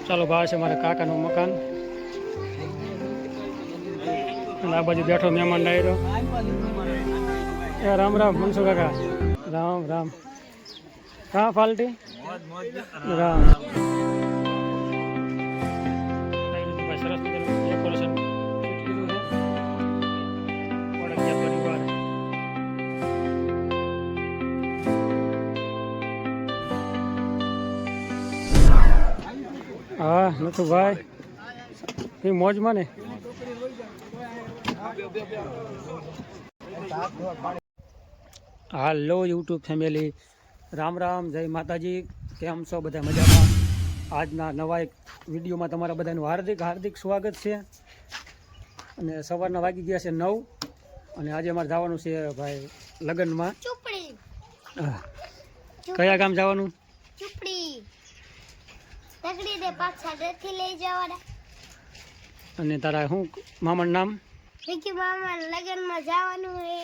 ચાલો ભાઈ છે મારા કાકાનું મકાન અને આ બાજુ બેઠો મહેમાન ડાયરો રામ રામ મનસુ કાકા રામ રામ કા પાલટી રામ સરસ મજાનું ડેકોરેશન પરિવાર હા નથું ભાઈ એ મોજમાં ને હાલો યુટ્યુબ ફેમિલી રામ રામ જય માતાજી કેમ છો બધા મજામાં આજના નવા એક વિડીયોમાં તમારા બધાનું હાર્દિક હાર્દિક સ્વાગત છે અને સવારના વાગી ગયા છે 9 અને આજે અમારે જવાનું છે ભાઈ લગ્નમાં કયા ગામ જવાનું અને તારા શું મામાનું નામ લગ્નમાં જવાનું હે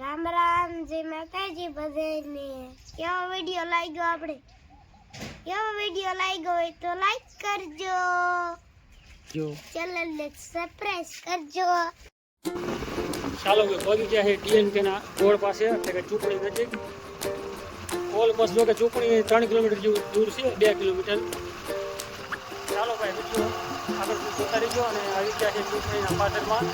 રામ રામ જય માતાજી બધાને કેવો વિડિયો લાગ્યો આપણે કેવો વિડિયો લાગ્યો હોય તો લાઈક કરજો જો ચેનલને સબસ્ક્રાઇબ કરજો ચાલો કે પહોંચી ગયા છે ડીએનકે ના રોડ પાસે એટલે કે ચૂંટણી નજીક ઓલ બસ જો કે ચૂંટણી 3 કિલોમીટર જેવું દૂર છે 2 કિલોમીટર ચાલો ભાઈ વિડીયો આગળ જોતા રહેજો અને આવી ગયા છે ચૂંટણીના પાછળમાં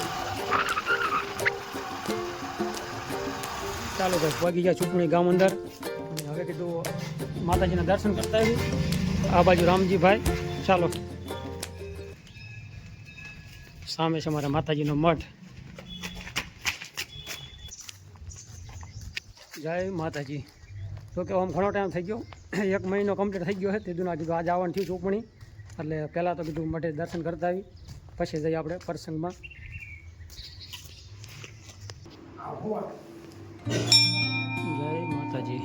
ચાલો ભાઈ પહોંચી ગયા ચૂંટણી ગામ અંદર અને હવે કીધું માતાજીના દર્શન કરતા આવી આ બાજુ રામજીભાઈ ચાલો સામે છે મારા માતાજીનો મઠ જય માતાજી તો કે આમ ઘણો ટાઈમ થઈ ગયો 1 મહિનો કમ્પ્લીટ થઈ ગયો છે તે દુના કીધું આજે આવવાનું થયું ચૂંટણી એટલે પહેલાં તો કીધું મઠે દર્શન કરતા આવી પછી જઈએ આપણે પ્રસંગમાં જય માતાજી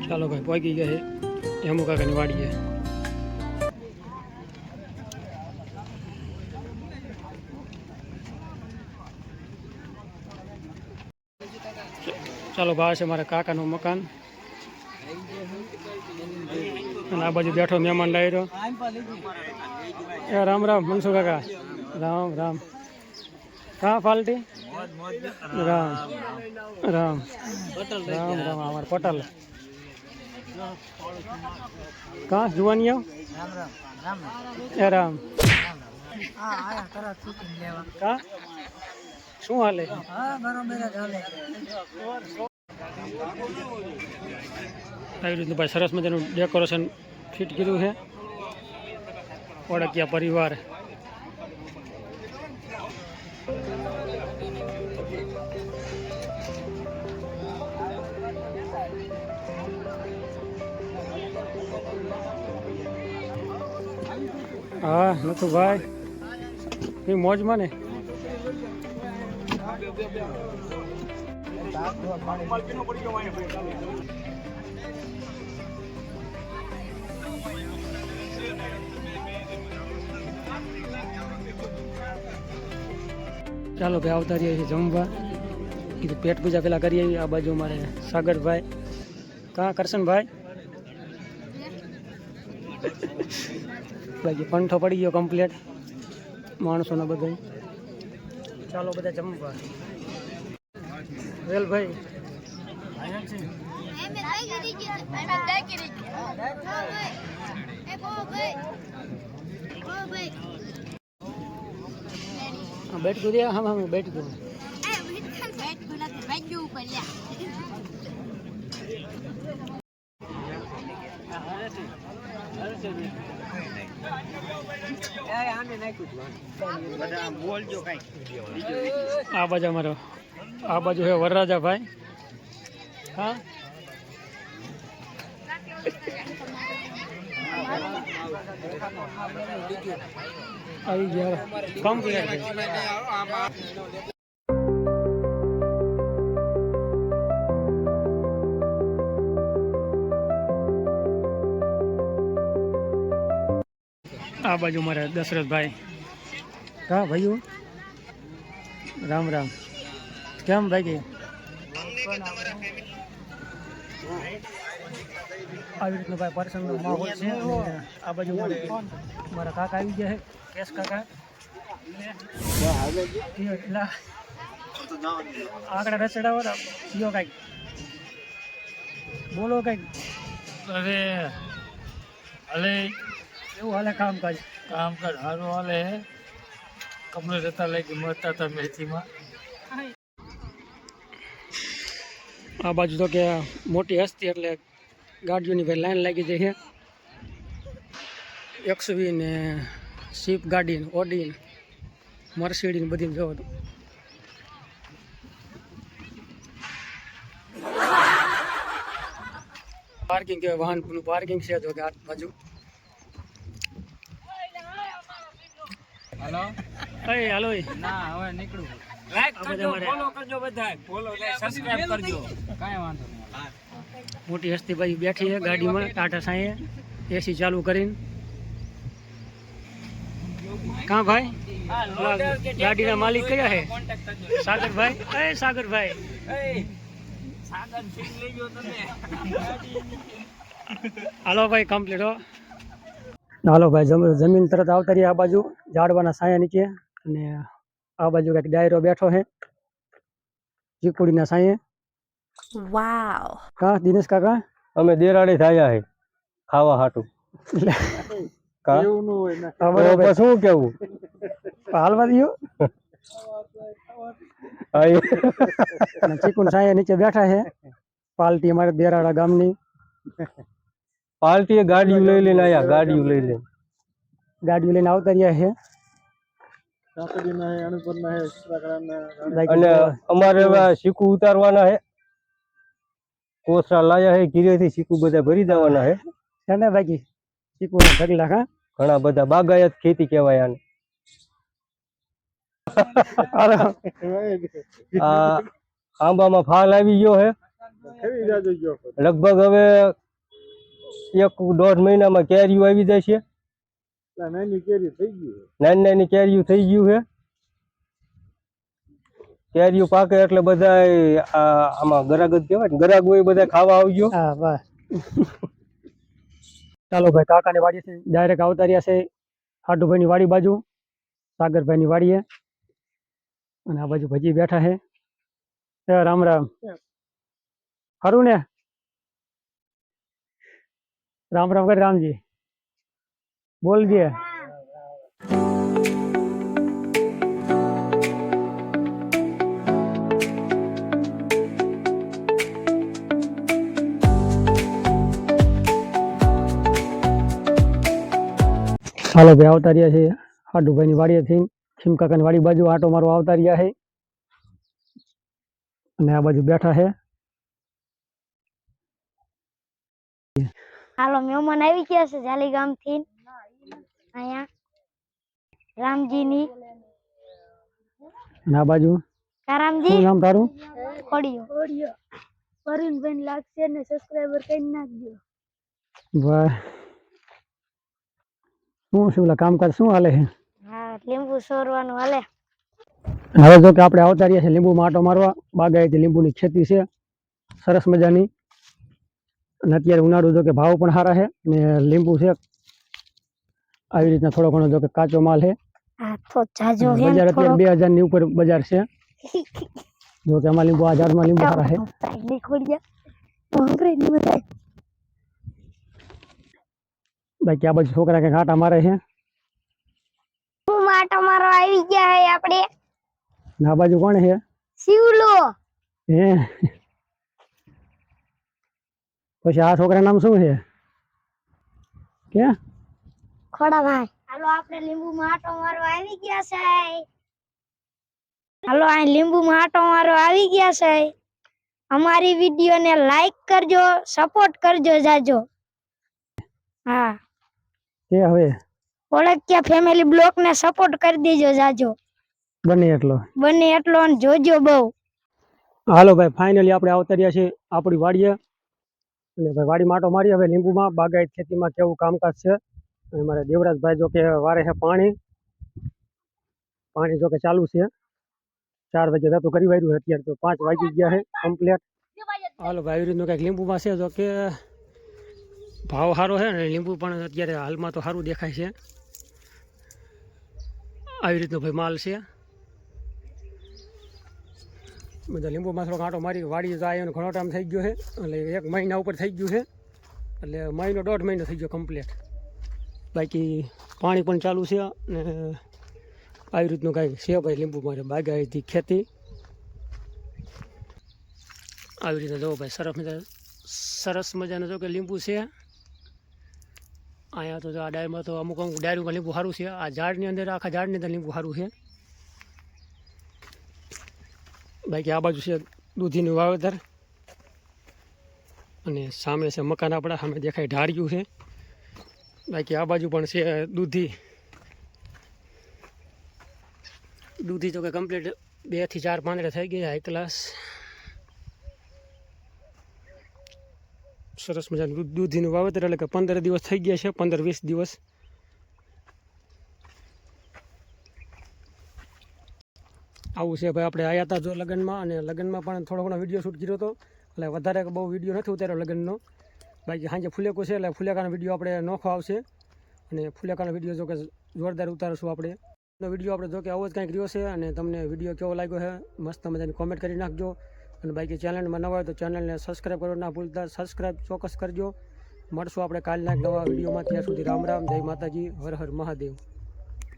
ચાલો ભાઈ પહોંચી ગયા છે હેમુ કાકાની વાડીએ ચાલો ભાઈ છે મારા કાકાનું મકાન અને આ બાજુ બેઠો મહેમાન ડાયરો રામ રામ મનસુ કાકા રામ રામ કા પાલટી રામ રામ રામ રામ અમાર પટેલ કા જુવાની રામ કા શું હાલે આવી રીતનું ભાઈ સરસ મજાનું ડેકોરેશન ફિટ કર્યું છે ઓળખ્યા પરિવાર હા નથું ભાઈ એ મોજમાં ને ચાલો ભાઈ આવતા રહીએ છીએ જમવા કીધું પેટ પૂજા પેલા કરી આવી આ બાજુ મારે સાગરભાઈ કાં કરશનભાઈ બાકી પંઠો પડી ગયો કમ્પ્લીટ માણસોને બધા ચાલો બધા જમવા વેલભાઈ બેઠ ગયો હા હા બેઠ ગયો આ બાજુ અમારો આ બાજુ હે વરરાજાભાઈ હા આવી ગયા કમ્પ્લીટ આ બાજુ મારા દશરથભાઈ. હા ભાઈઓ રામ રામ. કેમ ભાઈ? આવી રીતનો ભાઈ પ્રસંગનો માહોલ છે. અને આ બાજુ મારા કાકા આવી ગયા છે, કેશ કાકા. આગળ રચડાવો ને કયો કાંઈક બોલો કાંઈક. અરે હાલે એવું હાલે કામકાજ? કામકાજ સારું હાલે. કમરે જતા લાગી મળતા હતા મેથીમાં. આ બાજુ તો કે મોટી હસ્તી એટલે ગાડીઓની ભાઈ લાઈન લાગી જાય છે. XUV ને સ્વિફ્ટ ગાડી ને ઓડી ને મર્સિડીઝ ને બધી જોવો તો પાર્કિંગ કહેવાય, વાહનનું પાર્કિંગ છે. જો કે આ બાજુ હાલો હાલો ના હવે નીકળું. લાઈક કરજો, ફોલો કરજો, બધા ફોલો સબસ્ક્રાઇબ કરજો. કાંઈ વાંધો નહીં. મોટી હસ્તી ભાઈ બેઠી છે ગાડીમાં ટાટા સાંયે એસી ચાલુ કરીને. કાં ભાઈ ગાડીના માલિક કયા છે? સાગરભાઈ. સાગરભાઈ હાલો ભાઈ કમ્પ્લીટ હો. હાલો ભાઈ જમીન તરત આવતા રહીએ. આ બાજુ ઝાડવાના છાયા નીચે અને આ બાજુ કંઈક ડાયરો બેઠો છે ચીકુડીના છાંયે. વાવ. કા દિનેશ કાકા? અમે દેરાડે થયા હે ખાવા હાટું. શું કેવું? હાલવા દો. ચીકુન છાંયે નીચે બેઠા છે પાલટી અમારે દેરાડા ગામની. પાર્ટીએ ગાડીઓ લઈ લઈને આયા, ગાડીઓ લઈ લઈને આવતા રહ્યા છે. અને અમારે હવે શીકુ ઉતારવાના હે. કોસરા લાયા હે ઘીરેથી, શીકુ બધા ભરી દેવાના હે. છે ને બાકી ચીકુ ઢગલા. હા ઘણા બધા બાગાયત ખેતી કહેવાય આને. આ આંબામાં ફાલ આવી ગયો હે. લગભગ હવે 1-1.5 મહિનામાં કેરીઓ આવી જાય છે. નાની નાની કેરીઓ થઈ ગયું છે. કેરીઓ પાકે એટલે બધા આમાં ગરાગ જ કહેવાય ને, ગરાગ હોય બધા ખાવા આવજો. હા બસ. ચાલો ભાઈ કાકાની વાડીથી ડાયરેક્ટ આવતા રહ્યા છે હાટુભાઈની વાડી બાજુ, સાગરભાઈની વાડીએ. અને આ બાજુ ભજી બેઠા છે. રામ રામ. ખરું ને? રામ રામ કરી રામજી બોલજે. હાલો ભાઈ આવતા રહ્યા છે હાડુભાઈની વાડીએથી ખીમકાકાની વાડી બાજુ આટો મારો આવતા રહ્યા છે. અને આ બાજુ બેઠા છે. હાલો મહેમાન આવી ગયા છે જાલી ગામ થી અહીંયા રામજીની. અને આ બાજુ રામજી શું નામ તારું? ઓડિયો પરુણભાઈ લાગશે ને સબસ્ક્રાઇબર કરી નાખજો. વાહ. શું ઓલા કામકાજ શું હાલે છે? હા લીંબુ સોરવાનું હાલે. હવે જો કે આપણે આવતા રહ્યા છે લીંબુમાં આટો મારવા. બાગાયતી લીંબુની ખેતી છે સરસ મજાની. અને અત્યારે ઉનાળુ જો કે ભાવ પણ સારા છે ને લીંબુ છે આવી રીતના થોડો ઘણો જો કે કાચો માલ છે. બજાર અત્યારે 2000 ની ઉપર બજાર છે. જો કે આમાં લીંબુ, આ ઝાડમાં લીંબુ સારા છે. બાકી આ બાજુ છોકરા કઈ આટા મારે છે. આટો મારવા આવી ગયા હે આપણે. આ બાજુ કોણ છે? શિવલો. હે પછી આ છોકરા નામ શું છે? કે ખોડાભાઈ. હાલો આપણે લીંબુમાં આટો મારવા આવી ગયા છે. હાલો આ લીંબુમાં આટો મારવા આવી ગયા છે. અમારી વિડીયોને લાઈક કરજો, સપોર્ટ કરજો જાજો. હા કે હવે ઓળખ્યા ફેમિલી બ્લોક ને સપોર્ટ કરી દેજો જાજો. બને એટલો અને જોજો બહુ. હાલો ભાઈ ફાઇનલી આપણે આવતા રહ્યા છીએ આપણી વાડીએ. અને ભાઈ વાડીમાં આટો મારી. હવે લીંબુમાં બાગાયત ખેતીમાં કેવું કામકાજ છે અને મારે દેવરાજભાઈ જો કે વારે છે પાણી જો કે ચાલુ છે 4 વાગે તો કરી વાર્યું છે અત્યારે તો 5 વાગી ગયા છે કમ્પ્લીટ હાલો ભાઈ આવી રીતનું કંઈક લીંબુમાં છે જો કે ભાવ સારો છે ને લીંબુ પણ અત્યારે હાલમાં તો સારું દેખાય છે આવી રીતનો ભાઈ માલ છે બધા લીંબુમાં થોડોક આંટો મારી વાડી જાય અને ઘણો ટાઈમ થઈ ગયો છે એટલે 1 મહિના ઉપર થઈ ગયું છે એટલે મહિનો 1.5 મહિનો થઈ ગયો કમ્પ્લીટ બાકી પાણી પણ ચાલુ છે અને આવી રીતનું કાંઈ છે ભાઈ લીંબુ મારે બાગાયતી ખેતી આવી રીતે જો ભાઈ સરસ મજાનો જો કે લીંબુ છે અહીંયા તો આ ડાયરમાં તો અમુક ડાયરીમાં લીંબુ સારું છે આ ઝાડની અંદર આખા ઝાડની અંદર લીંબુ સારું છે બાકી આ બાજુ છે દૂધીનું વાવેતર અને સામે છે મકાન આપણા સામે દેખાય ઢાળિયું છે બાકી આ બાજુ પણ છે દૂધી તો કે કમ્પ્લીટ 2 થી 4 પાંદડા થઈ ગયા હાઈ ક્લાસ સરસ મજાનું દૂધીનું વાવેતર એટલે કે 15 દિવસ થઈ ગયા છે 15-20 દિવસ આવું છે ભાઈ આપણે આવ્યા હતા જો લગ્નમાં અને લગ્નમાં પણ થોડો ઘણો વિડીયો શૂટ કર્યો હતો એટલે વધારે બહુ વિડીયો નથી ઉતાર્યો લગ્નનો બાકી સાંજે ફુલેકો છે એટલે ફુલેકાનો વિડીયો આપણે નોખો આવશે અને ફુલેકાનો વિડીયો જો કે જોરદાર ઉતારશું આપણે વિડીયો આપણે જો કે આવો જ કંઈક રહ્યો છે અને તમને વિડીયો કેવો લાગ્યો છે મસ્ત મજાની કોમેન્ટ કરી નાખજો અને બાકી ચેનલમાં નવા હોય તો ચેનલને સબસ્ક્રાઈબ કરવા ના ભૂલતા સબસ્ક્રાઈબ ચોક્કસ કરજો મળશું આપણે કાલના એક નવા વિડીયોમાં ત્યાં સુધી રામ રામ જય માતાજી હર હર મહાદેવ